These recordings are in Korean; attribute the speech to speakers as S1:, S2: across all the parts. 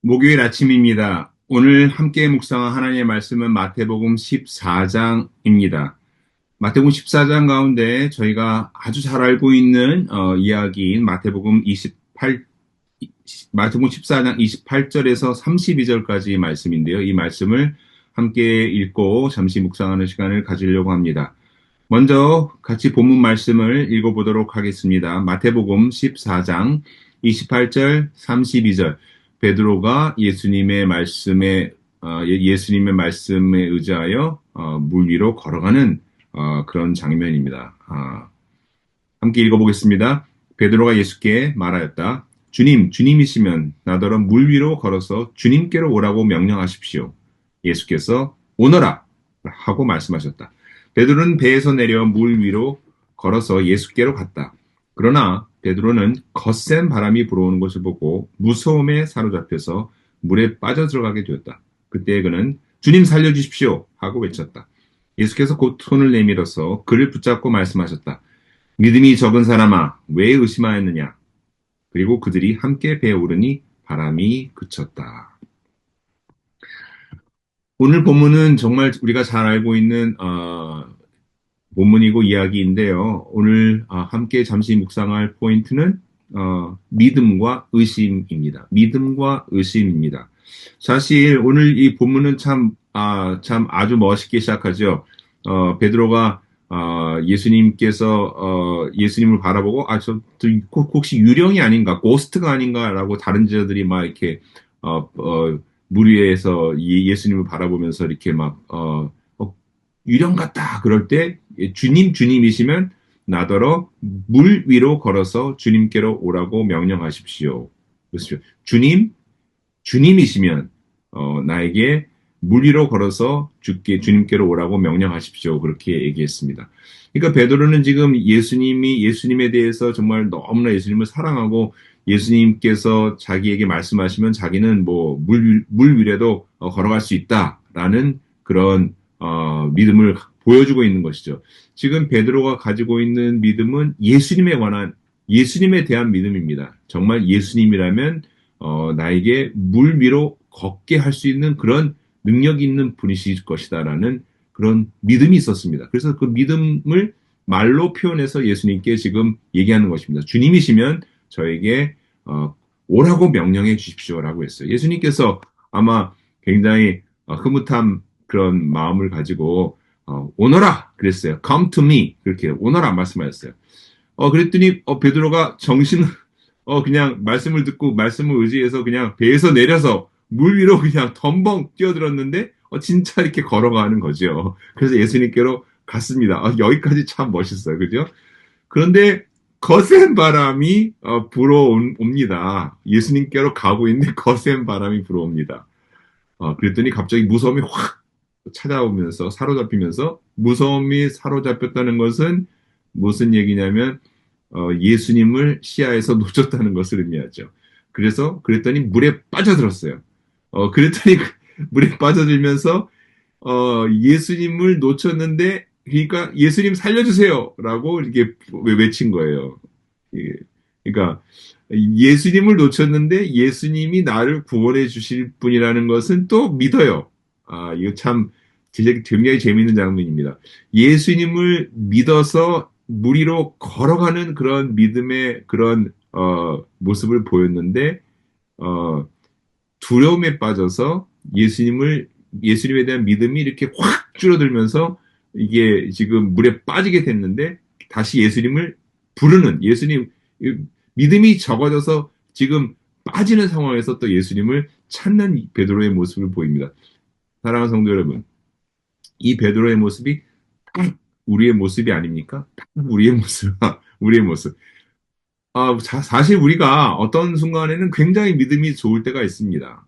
S1: 목요일 아침입니다. 오늘 함께 묵상한 하나님의 말씀은 마태복음 14장입니다. 마태복음 14장 가운데 저희가 아주 잘 알고 있는 이야기인 마태복음 14장 28절에서 32절까지 말씀인데요. 이 말씀을 함께 읽고 잠시 묵상하는 시간을 가지려고 합니다. 먼저 같이 본문 말씀을 읽어보도록 하겠습니다. 마태복음 14장 28절, 32절. 베드로가 예수님의 말씀에 의지하여 물 위로 걸어가는 그런 장면입니다. 함께 읽어보겠습니다. 베드로가 예수께 말하였다. 주님, 주님이시면 나더러 물 위로 걸어서 주님께로 오라고 명령하십시오. 예수께서 오너라 하고 말씀하셨다. 베드로는 배에서 내려 물 위로 걸어서 예수께로 갔다. 그러나 베드로는 거센 바람이 불어오는 것을 보고 무서움에 사로잡혀서 물에 빠져 들어가게 되었다. 그때 그는 주님 살려주십시오 하고 외쳤다. 예수께서 곧 손을 내밀어서 그를 붙잡고 말씀하셨다. 믿음이 적은 사람아, 왜 의심하였느냐? 그리고 그들이 함께 배에 오르니 바람이 그쳤다. 오늘 본문은 정말 우리가 잘 알고 있는 본문이고 이야기인데요. 오늘 함께 잠시 묵상할 포인트는 믿음과 의심입니다. 믿음과 의심입니다. 사실 오늘 이 본문은 참 아주 멋있게 시작하죠. 베드로가 예수님을 바라보고 혹시 유령이 아닌가, 고스트가 아닌가라고 다른 제자들이 막 이렇게 물 위에서 예수님을 바라보면서 이렇게 유령 같다 그럴 때 주님이시면 나더러 물 위로 걸어서 주님께로 오라고 명령하십시오. 그렇죠. 주님이시면 나에게 물 위로 걸어서 주님께로 오라고 명령하십시오. 그렇게 얘기했습니다. 그러니까 베드로는 지금 예수님에 대해서 정말 너무나 예수님을 사랑하고 예수님께서 자기에게 말씀하시면 자기는 물 위에도 걸어갈 수 있다라는 그런 믿음을 보여주고 있는 것이죠. 지금 베드로가 가지고 있는 믿음은 예수님에 대한 믿음입니다. 정말 예수님이라면 나에게 물 위로 걷게 할 수 있는 그런 능력이 있는 분이실 것이다라는 그런 믿음이 있었습니다. 그래서 그 믿음을 말로 표현해서 예수님께 지금 얘기하는 것입니다. 주님이시면 저에게 오라고 명령해 주십시오라고 했어요. 예수님께서 아마 굉장히 흐뭇한 그런 마음을 가지고 오너라 그랬어요. Come to me 그렇게 오너라 말씀하셨어요. 그랬더니 베드로가 그냥 말씀을 듣고 말씀을 의지해서 그냥 배에서 내려서 물 위로 그냥 덤벙 뛰어들었는데 진짜 이렇게 걸어가는 거죠. 그래서 예수님께로 갔습니다. 여기까지 참 멋있어요. 그죠? 그런데 거센 바람이 불어옵니다. 예수님께로 가고 있는데 거센 바람이 불어옵니다. 그랬더니 갑자기 무서움이 확 찾아오면서 사로잡히면서 무서움이 사로잡혔다는 것은 무슨 얘기냐면 예수님을 시야에서 놓쳤다는 것을 의미하죠. 그랬더니 물에 빠져들었어요. 그랬더니 물에 빠져들면서 예수님을 놓쳤는데 그러니까 예수님 살려주세요라고 이렇게 외친 거예요. 그러니까 예수님을 놓쳤는데 예수님이 나를 구원해 주실 분이라는 것은 또 믿어요. 이거 참 굉장히 재미있는 장면입니다. 예수님을 믿어서 물 위로 걸어가는 그런 믿음의 그런 모습을 보였는데 두려움에 빠져서 예수님에 대한 믿음이 이렇게 확 줄어들면서 이게 지금 물에 빠지게 됐는데 다시 예수님을 부르는 믿음이 적어져서 지금 빠지는 상황에서 또 예수님을 찾는 베드로의 모습을 보입니다. 사랑하는 성도 여러분, 이 베드로의 모습이 딱 우리의 모습이 아닙니까? 딱 우리의 모습. 사실 우리가 어떤 순간에는 굉장히 믿음이 좋을 때가 있습니다.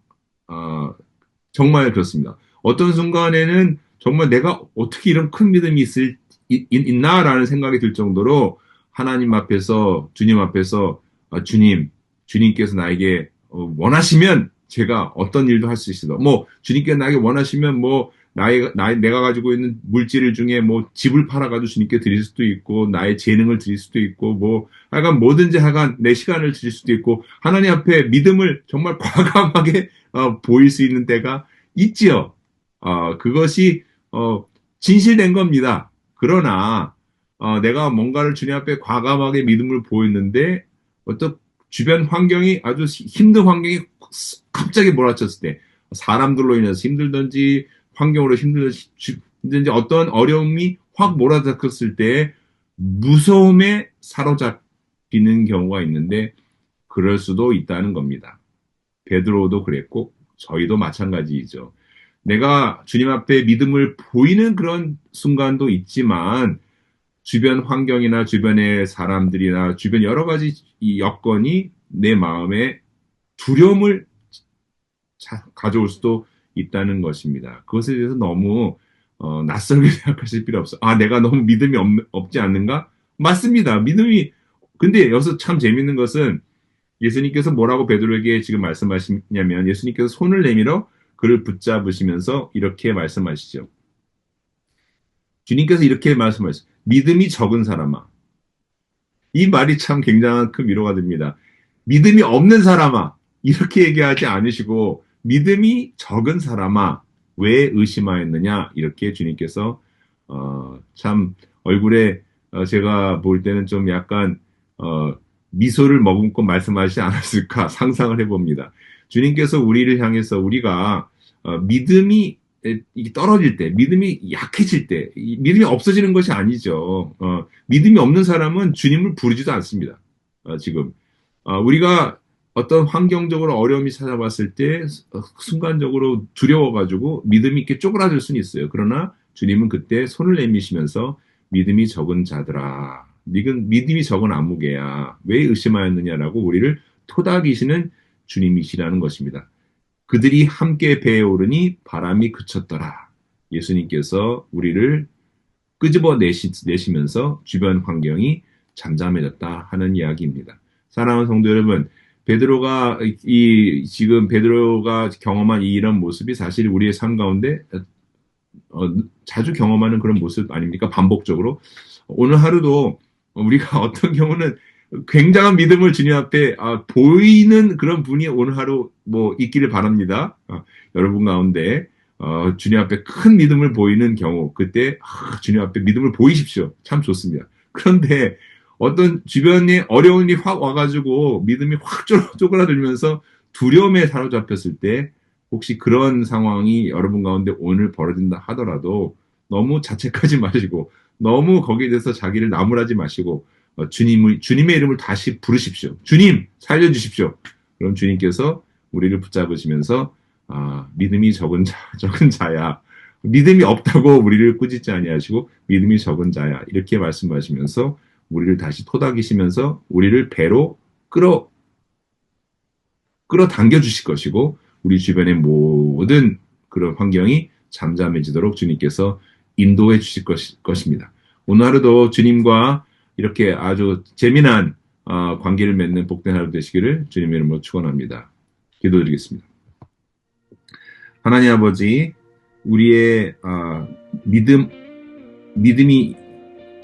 S1: 정말 그렇습니다. 어떤 순간에는 정말 내가 어떻게 이런 큰 믿음이 있나라는 생각이 들 정도로 주님 앞에서 주님께서 나에게 원하시면 제가 어떤 일도 할 수 있습니다. 주님께서 나에게 원하시면 내가 가지고 있는 물질 중에 뭐 집을 팔아가지고 주님께 드릴 수도 있고, 나의 재능을 드릴 수도 있고, 뭐, 하여간 뭐든지 하여간 내 시간을 드릴 수도 있고, 하나님 앞에 믿음을 정말 과감하게, 보일 수 있는 때가 있지요. 그것이, 진실된 겁니다. 그러나, 내가 뭔가를 주님 앞에 과감하게 믿음을 보였는데, 어떤 주변 환경이 아주 힘든 환경이 갑자기 몰아쳤을 때, 사람들로 인해서 힘들든지, 환경으로 힘들든지, 어떤 어려움이 확 몰아닥쳤을 때, 무서움에 사로잡히는 경우가 있는데, 그럴 수도 있다는 겁니다. 베드로도 그랬고, 저희도 마찬가지이죠. 내가 주님 앞에 믿음을 보이는 그런 순간도 있지만, 주변 환경이나 주변의 사람들이나 주변 여러 가지 이 여건이 내 마음에 두려움을 가져올 수도 있다는 것입니다. 그것에 대해서 너무 낯설게 생각하실 필요 없어요. 내가 너무 믿음이 없지 않는가? 맞습니다. 믿음이 근데 여기서 참 재밌는 것은 예수님께서 뭐라고 베드로에게 지금 말씀하시냐면 예수님께서 손을 내밀어 그를 붙잡으시면서 이렇게 말씀하시죠. 주님께서 이렇게 말씀하셨어요. 믿음이 적은 사람아. 이 말이 참 굉장한 큰 위로가 됩니다. 믿음이 없는 사람아. 이렇게 얘기하지 않으시고 믿음이 적은 사람아. 왜 의심하였느냐? 이렇게 주님께서 참 얼굴에 제가 볼 때는 좀 약간 미소를 머금고 말씀하시지 않았을까 상상을 해봅니다. 주님께서 우리를 향해서 우리가 믿음이 떨어질 때, 믿음이 약해질 때, 믿음이 없어지는 것이 아니죠. 믿음이 없는 사람은 주님을 부르지도 않습니다. 지금. 우리가 어떤 환경적으로 어려움이 찾아왔을 때, 순간적으로 두려워가지고 믿음이 이렇게 쪼그라들 수는 있어요. 그러나 주님은 그때 손을 내미시면서 믿음이 적은 자들아, 믿음이 적은 아무개야, 왜 의심하였느냐라고 우리를 토닥이시는 주님이시라는 것입니다. 그들이 함께 배에 오르니 바람이 그쳤더라. 예수님께서 우리를 끄집어 내시면서 주변 환경이 잠잠해졌다 하는 이야기입니다. 사랑하는 성도 여러분, 지금 베드로가 경험한 이런 모습이 사실 우리의 삶 가운데 자주 경험하는 그런 모습 아닙니까? 반복적으로. 오늘 하루도 우리가 어떤 경우는 굉장한 믿음을 주님 앞에 보이는 그런 분이 오늘 하루 있기를 바랍니다. 여러분 가운데 주님 앞에 큰 믿음을 보이는 경우 그때 주님 앞에 믿음을 보이십시오. 참 좋습니다. 그런데 어떤 주변에 어려움이 확 와가지고 믿음이 확 쪼그라들면서 두려움에 사로잡혔을 때 혹시 그런 상황이 여러분 가운데 오늘 벌어진다 하더라도 너무 자책하지 마시고 너무 거기에 대해서 자기를 나무라지 마시고 주님의 이름을 다시 부르십시오. 주님, 살려주십시오. 그럼 주님께서 우리를 붙잡으시면서, 믿음이 적은 자야. 믿음이 없다고 우리를 꾸짖지 아니하시고, 믿음이 적은 자야. 이렇게 말씀하시면서, 우리를 다시 토닥이시면서, 우리를 배로 끌어당겨 주실 것이고, 우리 주변의 모든 그런 환경이 잠잠해지도록 주님께서 인도해 주실 것입니다. 오늘 하루도 주님과 이렇게 아주 재미난 관계를 맺는 복된 하루 되시기를 주님의 이름으로 축원합니다. 기도드리겠습니다. 하나님 아버지, 우리의 믿음이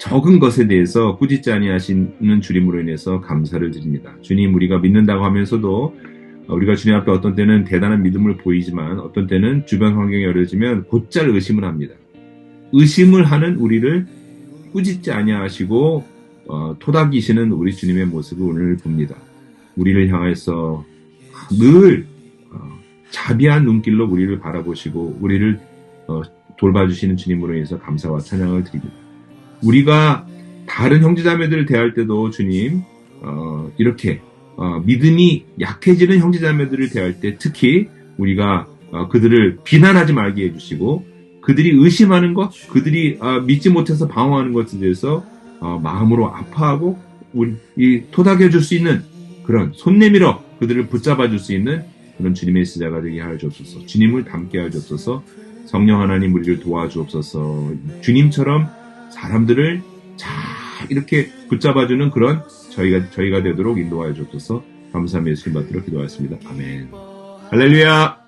S1: 적은 것에 대해서 꾸짖지 아니하시는 주님으로 인해서 감사를 드립니다. 주님, 우리가 믿는다고 하면서도 우리가 주님 앞에 어떤 때는 대단한 믿음을 보이지만 어떤 때는 주변 환경이 어려워지면 곧잘 의심을 합니다. 의심을 하는 우리를 꾸짖지 아니하시고 토닥이시는 우리 주님의 모습을 오늘 봅니다. 우리를 향해서 늘 자비한 눈길로 우리를 바라보시고 우리를 돌봐주시는 주님으로 인해서 감사와 찬양을 드립니다. 우리가 다른 형제자매들을 대할 때도 주님 이렇게 믿음이 약해지는 형제자매들을 대할 때 특히 우리가 그들을 비난하지 말게 해주시고 그들이 의심하는 것, 그들이 믿지 못해서 방황하는 것에 대해서 마음으로 아파하고 토닥여 줄 수 있는 그런 손 내밀어 그들을 붙잡아 줄 수 있는 그런 주님의 제자가 되게 하여 주옵소서. 주님을 닮게 하여 주옵소서. 성령 하나님 우리를 도와주옵소서. 주님처럼 사람들을 잘 이렇게 붙잡아주는 그런 저희가 되도록 인도하여 주옵소서. 감사하며 예수님 받들어 기도하였습니다. 아멘. 할렐루야.